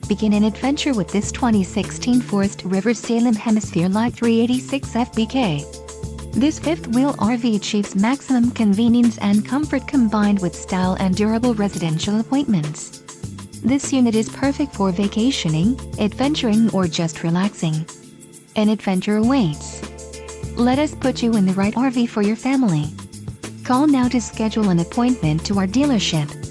Begin an adventure with this 2016 Forest River Salem Hemisphere Lite 386FBK. This fifth-wheel RV achieves maximum convenience and comfort combined with style and durable residential appointments. This unit is perfect for vacationing, adventuring, or just relaxing. An adventure awaits. Let us put you in the right RV for your family. Call now to schedule an appointment to our dealership.